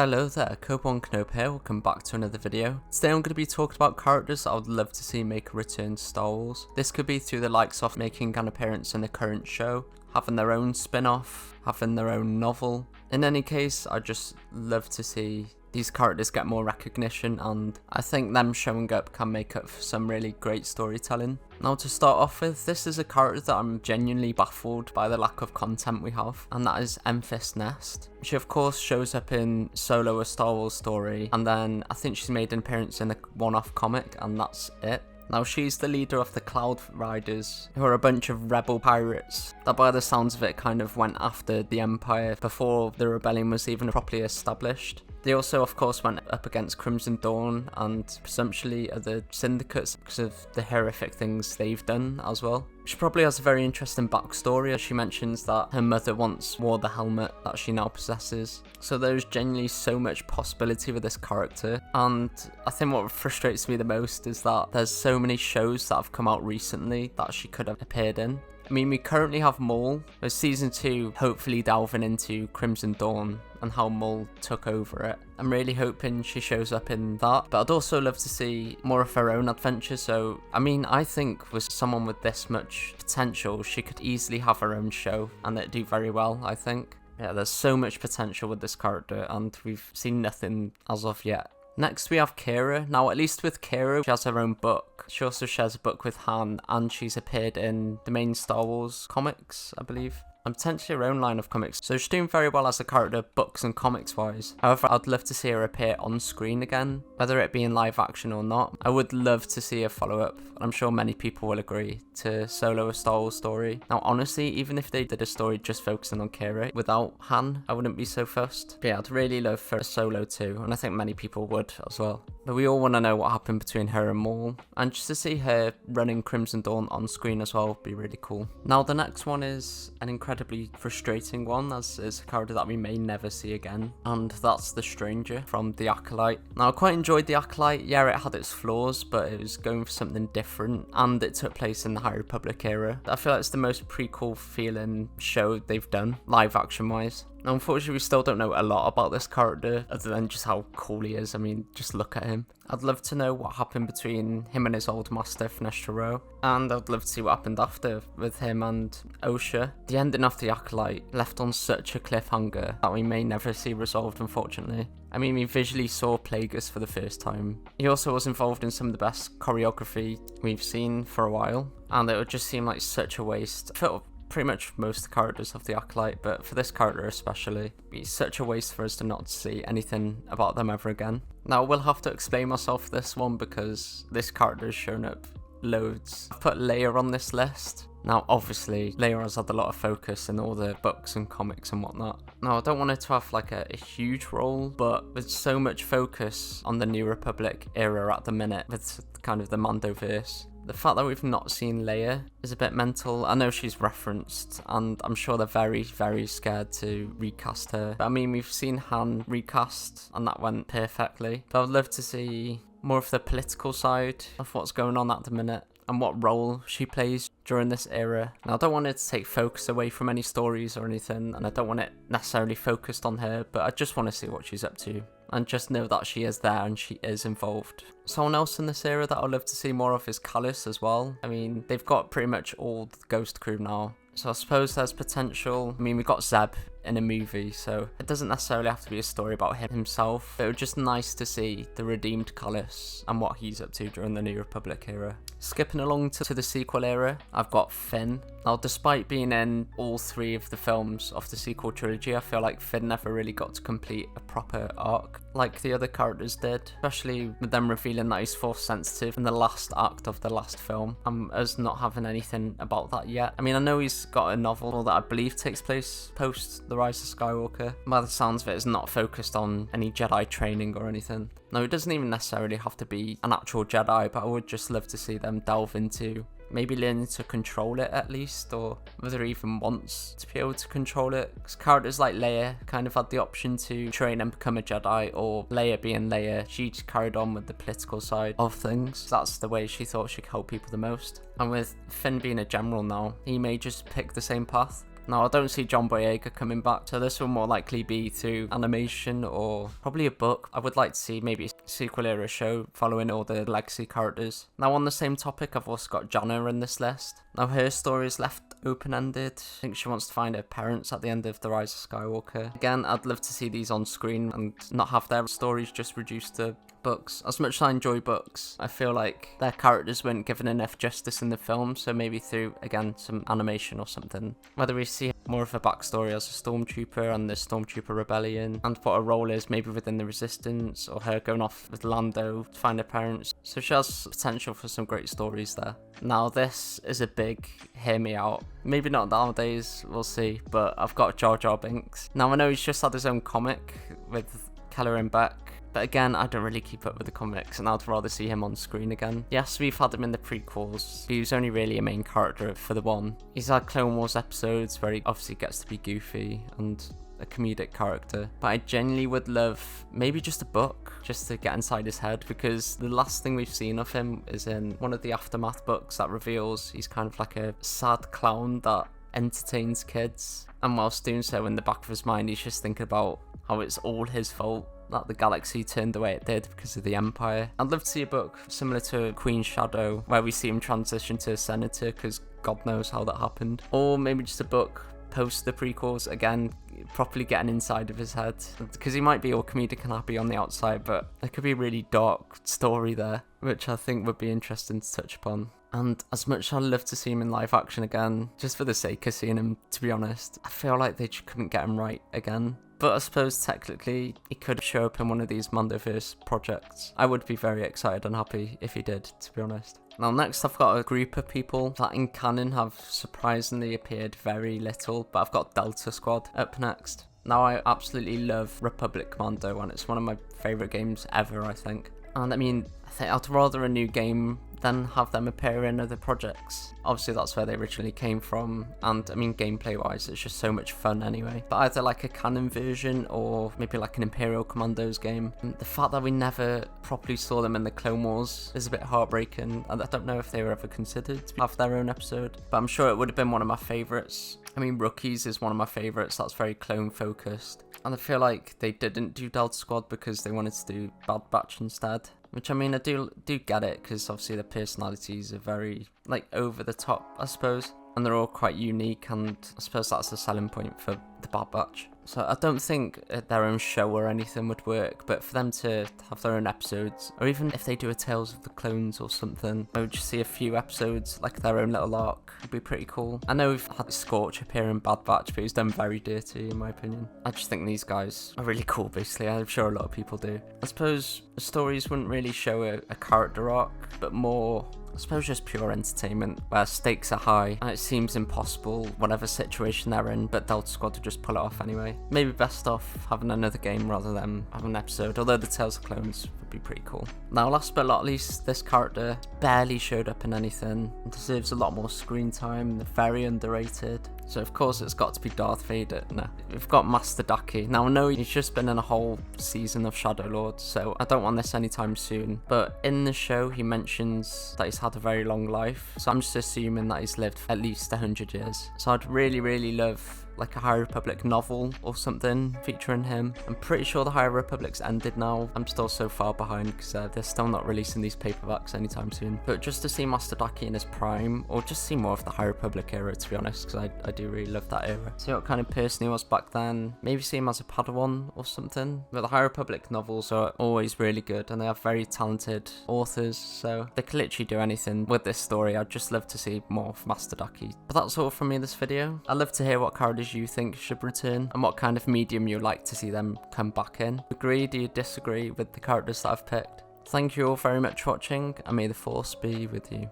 Hello there, Cobon here, welcome back to another video. Today I'm going to be talking about characters that I would love to see make a return to Star Wars. This could be through the likes of making an appearance in the current show, having their own spin-off, having their own novel. In any case, I'd just love to see these characters get more recognition, and I think them showing up can make up for some really great storytelling. Now to start off with, this is a character that I'm genuinely baffled by the lack of content we have, and that is Enfys Nest. She of course shows up in Solo: A Star Wars Story, and then I think she's made an appearance in a one-off comic, and that's it. Now she's the leader of the Cloud Riders, who are a bunch of rebel pirates that by the sounds of it kind of went after the Empire before the rebellion was even properly established. They also of course went up against Crimson Dawn and presumptually other syndicates because of the horrific things they've done as well. She probably has a very interesting backstory, as she mentions that her mother once wore the helmet that she now possesses. So there's genuinely so much possibility with this character, and I think what frustrates me the most is that there's so many shows that have come out recently that she could have appeared in. I mean, we currently have Maul, with season 2 hopefully delving into Crimson Dawn and how Maul took over it. I'm really hoping she shows up in that, but I'd also love to see more of her own adventure. So, I mean, I think with someone with this much potential, she could easily have her own show and it'd do very well, I think. Yeah, there's so much potential with this character and we've seen nothing as of yet. Next we have Qi'ra. Now at least with Qi'ra, she has her own book. She also shares a book with Han, and she's appeared in the main Star Wars comics, I believe, and potentially her own line of comics. So she's doing very well as a character, books and comics wise. However, I'd love to see her appear on screen again, whether it be in live action or not. I would love to see a follow-up, and I'm sure many people will agree, to Solo: A Star Wars Story. Now honestly, even if they did a story just focusing on Qi'ra without Han, I wouldn't be so fussed. But yeah, I'd really love for a Solo too, and I think many people would as well. But we all want to know what happened between her and Maul, and just to see her running Crimson Dawn on screen as well would be really cool. Now the next one is an incredibly frustrating one, as is a character that we may never see again, and that's the Stranger from The Acolyte. Now I quite enjoyed The Acolyte. Yeah, it had its flaws, but it was going for something different, and it took place in the High Republic era. I feel like it's the most prequel feeling show they've done, live action wise. Now, unfortunately, we still don't know a lot about this character other than just how cool he is. I mean, just look at him. I'd love to know what happened between him and his old master, Fenestra Rose, and I'd love to see what happened after with him and Osha. The ending of The Acolyte left on such a cliffhanger that we may never see resolved, unfortunately. I mean, we visually saw Plagueis for the first time. He also was involved in some of the best choreography we've seen for a while, and it would just seem like such a waste. For pretty much most of the characters of The Acolyte, but for this character especially, it's such a waste for us to not see anything about them ever again. Now, I will have to explain myself for this one because this character has shown up loads. I've put Leia on this list. Now, obviously, Leia has had a lot of focus in all the books and comics and whatnot. Now, I don't want her to have like a huge role, but with so much focus on the New Republic era at the minute, with kind of the Mandoverse, the fact that we've not seen Leia is a bit mental. I know she's referenced, and I'm sure they're very, very scared to recast her. But I mean, we've seen Han recast, and that went perfectly. But I'd love to see more of the political side of what's going on at the minute, and what role she plays during this era. Now, I don't want it to take focus away from any stories or anything, and I don't want it necessarily focused on her, but I just want to see what she's up to, and just know that she is there and she is involved. Someone else in this era that I'd love to see more of is Kallus as well. I mean, they've got pretty much all the Ghost crew now, so I suppose there's potential. I mean, we got Zeb in a movie, so it doesn't necessarily have to be a story about him himself, but it was just nice to see the redeemed Kallus and what he's up to during the New Republic era. Skipping along to the sequel era, I've got Finn. Now, despite being in all 3 of the films of the sequel trilogy, I feel like Finn never really got to complete a proper arc like the other characters did, especially with them revealing that he's force sensitive in the last act of the last film, and us not having anything about that yet. I mean, I know he's got a novel that I believe takes place post The Rise of Skywalker. By the sounds of it, it's not focused on any Jedi training or anything. No, it doesn't even necessarily have to be an actual Jedi, but I would just love to see them delve into maybe learning to control it at least, or whether he even wants to be able to control it. Because characters like Leia kind of had the option to train and become a Jedi, or Leia being Leia, she just carried on with the political side of things. That's the way she thought she could help people the most. And with Finn being a general now, he may just pick the same path. Now, I don't see John Boyega coming back, so this will more likely be through animation or probably a book. I would like to see maybe a sequel or a show following all the legacy characters. Now, on the same topic, I've also got Jana in this list. Now, her story is left open-ended. I think she wants to find her parents at the end of The Rise of Skywalker. Again, I'd love to see these on screen and not have their stories just reduced to books. As much as I enjoy books, I feel like their characters weren't given enough justice in the film, so maybe through, again, some animation or something. Whether we see more of a backstory as a stormtrooper and the Stormtrooper Rebellion, and what her role is maybe within the Resistance, or her going off with Lando to find her parents. So she has potential for some great stories there. Now, this is a big hear me out. Maybe not nowadays, we'll see, but I've got Jar Jar Binks. Now, I know he's just had his own comic with Keller and Beck, but again, I don't really keep up with the comics, and I'd rather see him on screen again. Yes, we've had him in the prequels, but he was only really a main character for the one. He's had Clone Wars episodes where he obviously gets to be goofy and a comedic character, but I genuinely would love maybe just a book just to get inside his head, because the last thing we've seen of him is in one of the Aftermath books that reveals he's kind of like a sad clown that entertains kids, and whilst doing so, in the back of his mind, he's just thinking about how it's all his fault that the galaxy turned the way it did because of the Empire. I'd love to see a book similar to Queen's Shadow, where we see him transition to a senator, because God knows how that happened. Or maybe just a book post the prequels, again, properly getting inside of his head, because he might be all comedic and happy on the outside, but there could be a really dark story there, which I think would be interesting to touch upon. And as much as I'd love to see him in live action again, just for the sake of seeing him, to be honest, I feel like they just couldn't get him right again. But I suppose technically he could show up in one of these Mandoverse projects. I would be very excited and happy if he did, to be honest. Now, next I've got a group of people that in canon have surprisingly appeared very little, but I've got Delta Squad up next. Now, I absolutely love Republic Commando, and it's one of my favourite games ever, I think. And I mean, I think I'd rather a new game than have them appear in other projects. Obviously, that's where they originally came from, and I mean, gameplay wise, it's just so much fun anyway. But either like a canon version or maybe like an Imperial Commandos game. And the fact that we never properly saw them in the Clone Wars is a bit heartbreaking, and I don't know if they were ever considered to have their own episode, but I'm sure it would have been one of my favourites. I mean, Rookies is one of my favourites, that's very clone focused. And I feel like they didn't do Delta Squad because they wanted to do Bad Batch instead. Which, I mean, I do get it, because obviously their personalities are very, like, over the top, I suppose. And they're all quite unique, and I suppose that's the selling point for the Bad Batch. So I don't think their own show or anything would work, but for them to have their own episodes, or even if they do a Tales of the Clones or something, I would just see a few episodes, like their own little arc, would be pretty cool. I know we've had Scorch appear in Bad Batch, but he's done very dirty in my opinion. I just think these guys are really cool, basically. I'm sure a lot of people do. I suppose the stories wouldn't really show a character arc, but more, I suppose, just pure entertainment, where stakes are high and it seems impossible whatever situation they're in, but Delta Squad to just pull it off anyway. Maybe best off having another game rather than having an episode, although the Tales of Clones would be pretty cool. Now, last but not least, this character barely showed up in anything and deserves a lot more screen time. They're very underrated. So of course it's got to be Darth Vader. No, we've got Master Daki. Now I know he's just been in a whole season of Shadow Lord, so I don't want this anytime soon. But in the show he mentions that he's had a very long life, so I'm just assuming that he's lived at least 100 years. So I'd really love like a High Republic novel or something featuring him. I'm pretty sure the High Republic's ended now. I'm still so far behind because they're still not releasing these paperbacks anytime soon. But just to see Master Daki in his prime, or just see more of the High Republic era, to be honest, because I do really love that era. See what kind of person he was back then. Maybe see him as a Padawan or something. But the High Republic novels are always really good, and they have very talented authors, so they can literally do anything with this story. I'd just love to see more of Master Daki. But that's all from me in this video. I'd love to hear what characters you think should return, and what kind of medium you'd like to see them come back in. Agree, do you disagree with the characters that I've picked? Thank you all very much for watching, and may the Force be with you.